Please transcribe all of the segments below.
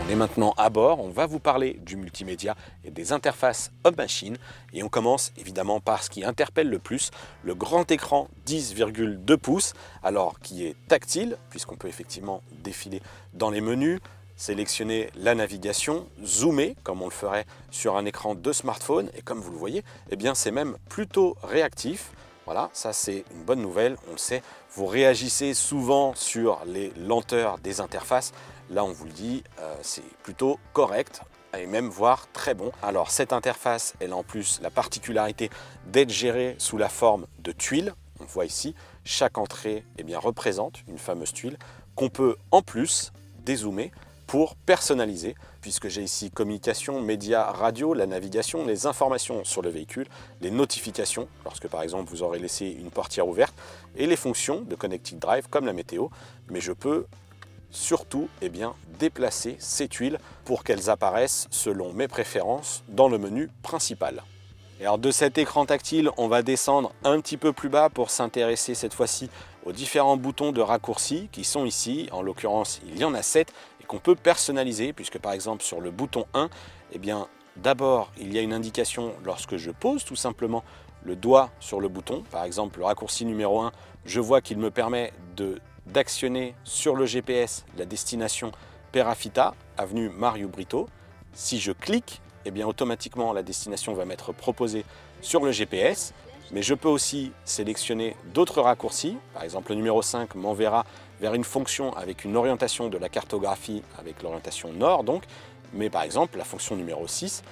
On est maintenant à bord, on va vous parler du multimédia et des interfaces homme-machine et on commence évidemment par ce qui interpelle le plus, le grand écran 10,2 pouces, alors qui est tactile puisqu'on peut effectivement défiler dans les menus, sélectionner la navigation, zoomer comme on le ferait sur un écran de smartphone et comme vous le voyez, eh bien c'est même plutôt réactif. Voilà, ça c'est une bonne nouvelle, on le sait, vous réagissez souvent sur les lenteurs des interfaces. Là, on vous le dit, c'est plutôt correct et même voire très bon. Alors, cette interface, elle a en plus la particularité d'être gérée sous la forme de tuiles. On voit ici, chaque entrée représente une fameuse tuile qu'on peut en plus dézoomer pour personnaliser, puisque j'ai ici communication, médias, radio, la navigation, les informations sur le véhicule, les notifications, lorsque par exemple vous aurez laissé une portière ouverte, et les fonctions de Connected Drive comme la météo, mais je peux surtout déplacer ces tuiles pour qu'elles apparaissent selon mes préférences dans le menu principal. Et alors de cet écran tactile, on va descendre un petit peu plus bas pour s'intéresser cette fois-ci aux différents boutons de raccourci qui sont ici. En l'occurrence, il y en a 7 et qu'on peut personnaliser puisque par exemple sur le bouton 1, d'abord il y a une indication lorsque je pose tout simplement le doigt sur le bouton. Par exemple, le raccourci numéro 1, je vois qu'il me permet d'actionner sur le GPS la destination Perafita, avenue Mario Brito. Si je clique, automatiquement la destination va m'être proposée sur le GPS, mais je peux aussi sélectionner d'autres raccourcis. Par exemple, le numéro 5 m'enverra vers une fonction avec une orientation de la cartographie avec l'orientation nord donc, mais par exemple la fonction numéro 6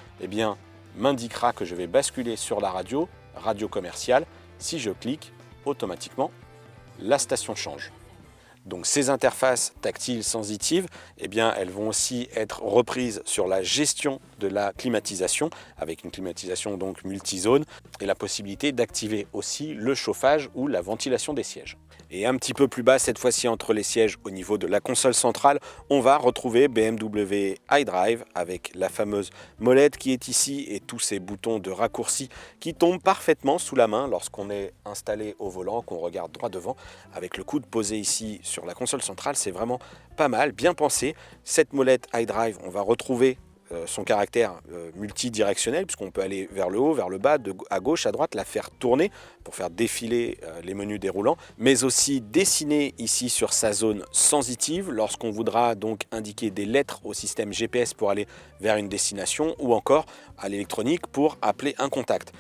m'indiquera que je vais basculer sur la radio commerciale. Si je clique, automatiquement la station change. Donc ces interfaces tactiles sensitives, elles vont aussi être reprises sur la gestion de la climatisation, avec une climatisation donc multizone et la possibilité d'activer aussi le chauffage ou la ventilation des sièges. Et un petit peu plus bas, cette fois-ci entre les sièges au niveau de la console centrale, on va retrouver BMW iDrive avec la fameuse molette qui est ici et tous ces boutons de raccourci qui tombent parfaitement sous la main lorsqu'on est installé au volant, qu'on regarde droit devant. Avec le coude posé ici sur la console centrale, c'est vraiment pas mal, bien pensé. Cette molette iDrive, on va retrouver son caractère multidirectionnel puisqu'on peut aller vers le haut, vers le bas, à gauche, à droite, la faire tourner pour faire défiler les menus déroulants, mais aussi dessiner ici sur sa zone sensitive lorsqu'on voudra donc indiquer des lettres au système GPS pour aller vers une destination ou encore à l'électronique pour appeler un contact.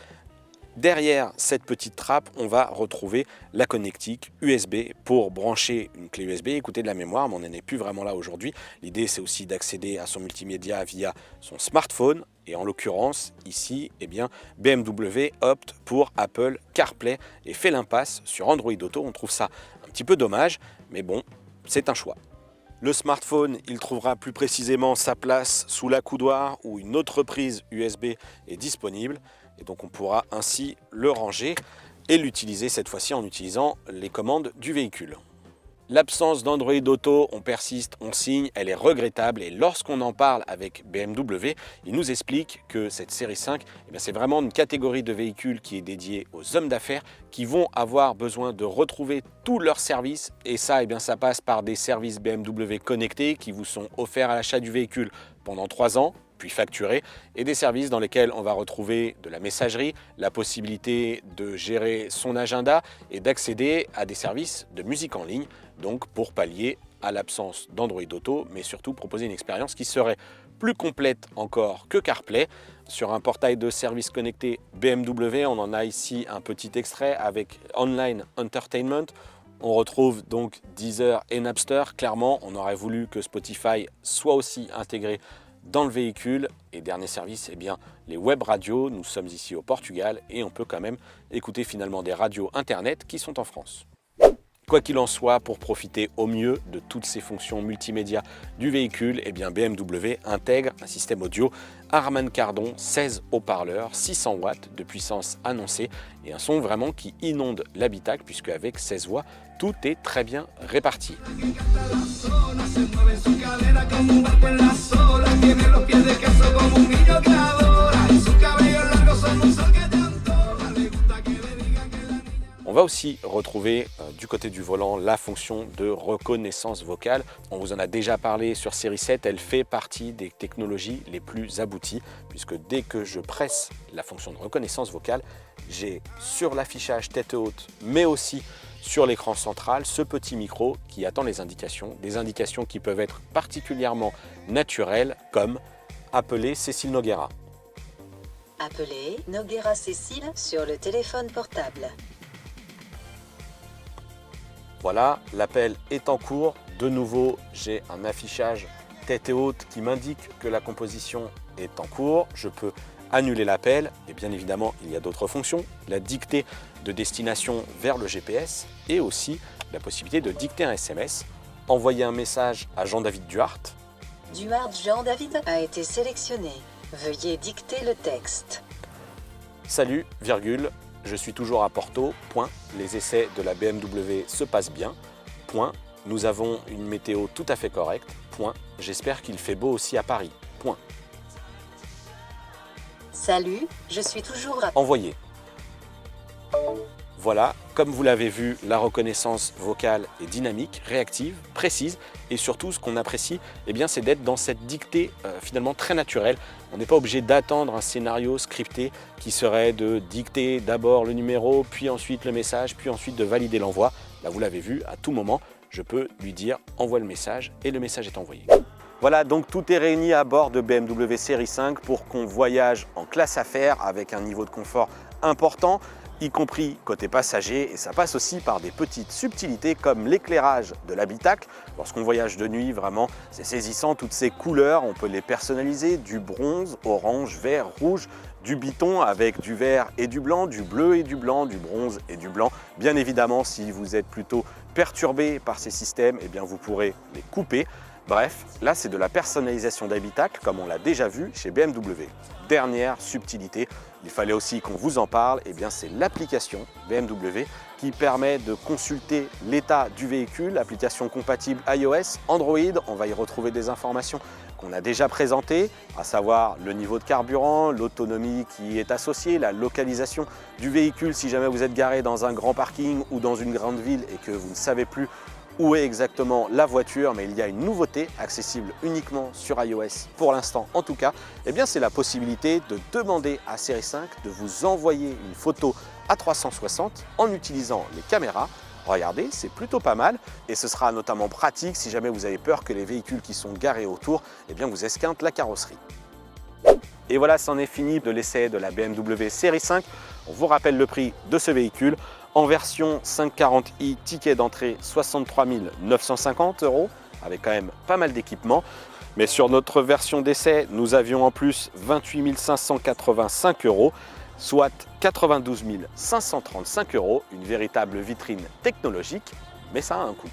Derrière cette petite trappe, on va retrouver la connectique USB pour brancher une clé USB, écouter de la mémoire, mais on n'en est plus vraiment là aujourd'hui. L'idée, c'est aussi d'accéder à son multimédia via son smartphone. Et en l'occurrence, ici, BMW opte pour Apple CarPlay et fait l'impasse sur Android Auto. On trouve ça un petit peu dommage, mais bon, c'est un choix. Le smartphone, il trouvera plus précisément sa place sous l'accoudoir où une autre prise USB est disponible. Et donc on pourra ainsi le ranger et l'utiliser cette fois-ci en utilisant les commandes du véhicule. L'absence d'Android Auto, on persiste, on signe, elle est regrettable et lorsqu'on en parle avec BMW, il nous explique que cette série 5, c'est vraiment une catégorie de véhicules qui est dédiée aux hommes d'affaires qui vont avoir besoin de retrouver tous leurs services et ça, ça passe par des services BMW connectés qui vous sont offerts à l'achat du véhicule pendant 3 ans, puis facturés, et des services dans lesquels on va retrouver de la messagerie, la possibilité de gérer son agenda et d'accéder à des services de musique en ligne, donc pour pallier à l'absence d'Android Auto, mais surtout proposer une expérience qui serait plus complète encore que CarPlay. Sur un portail de services connectés BMW, on en a ici un petit extrait avec Online Entertainment. On retrouve donc Deezer et Napster. Clairement, on aurait voulu que Spotify soit aussi intégré dans le véhicule. Et dernier service, les web radios. Nous sommes ici au Portugal et on peut quand même écouter finalement des radios internet qui sont en France. Quoi qu'il en soit, pour profiter au mieux de toutes ces fonctions multimédia du véhicule, BMW intègre un système audio Harman Kardon 16 haut-parleurs, 600 watts de puissance annoncée et un son vraiment qui inonde l'habitacle puisque avec 16 voix, tout est très bien réparti. On va aussi retrouver du côté du volant la fonction de reconnaissance vocale. On vous en a déjà parlé sur série 7, elle fait partie des technologies les plus abouties puisque dès que je presse la fonction de reconnaissance vocale, j'ai sur l'affichage tête haute mais aussi sur l'écran central ce petit micro qui attend les indications, des indications qui peuvent être particulièrement naturelles comme appeler Cécile Noguera. Appelez Noguera Cécile sur le téléphone portable. Voilà, l'appel est en cours. De nouveau, j'ai un affichage tête haute qui m'indique que la composition est en cours. Je peux annuler l'appel et bien évidemment, il y a d'autres fonctions. La dictée de destination vers le GPS et aussi la possibilité de dicter un SMS, envoyer un message à Jean-David Duhart. Duhart Jean-David a été sélectionné. Veuillez dicter le texte. Salut, virgule. Je suis toujours à Porto, point, les essais de la BMW se passent bien, point, nous avons une météo tout à fait correcte, point, j'espère qu'il fait beau aussi à Paris, point. Salut, je suis toujours à... Envoyer. Voilà, comme vous l'avez vu, la reconnaissance vocale est dynamique, réactive, précise et surtout ce qu'on apprécie, c'est d'être dans cette dictée finalement très naturelle. On n'est pas obligé d'attendre un scénario scripté qui serait de dicter d'abord le numéro, puis ensuite le message, puis ensuite de valider l'envoi. Là, vous l'avez vu, à tout moment, je peux lui dire « envoie le message » et le message est envoyé. Voilà, donc tout est réuni à bord de BMW série 5 pour qu'on voyage en classe affaires avec un niveau de confort important, y compris côté passager, et ça passe aussi par des petites subtilités comme l'éclairage de l'habitacle. Lorsqu'on voyage de nuit, vraiment, c'est saisissant, toutes ces couleurs, on peut les personnaliser, du bronze, orange, vert, rouge, du biton avec du vert et du blanc, du bleu et du blanc, du bronze et du blanc. Bien évidemment, si vous êtes plutôt perturbé par ces systèmes, vous pourrez les couper. Bref, là c'est de la personnalisation d'habitacle comme on l'a déjà vu chez BMW. Dernière subtilité, il fallait aussi qu'on vous en parle, c'est l'application BMW qui permet de consulter l'état du véhicule, application compatible iOS, Android. On va y retrouver des informations qu'on a déjà présentées, à savoir le niveau de carburant, l'autonomie qui est associée, la localisation du véhicule si jamais vous êtes garé dans un grand parking ou dans une grande ville et que vous ne savez plus où est exactement la voiture, mais il y a une nouveauté accessible uniquement sur iOS pour l'instant en tout cas, c'est la possibilité de demander à série 5 de vous envoyer une photo à 360 en utilisant les caméras. Regardez, c'est plutôt pas mal et ce sera notamment pratique si jamais vous avez peur que les véhicules qui sont garés autour vous esquintent la carrosserie. Et voilà, c'en est fini de l'essai de la BMW série 5. On vous rappelle le prix de ce véhicule. En version 540i, ticket d'entrée 63 950 €, avec quand même pas mal d'équipements. Mais sur notre version d'essai, nous avions en plus 28 585 €, soit 92 535 €, une véritable vitrine technologique, mais ça a un coût.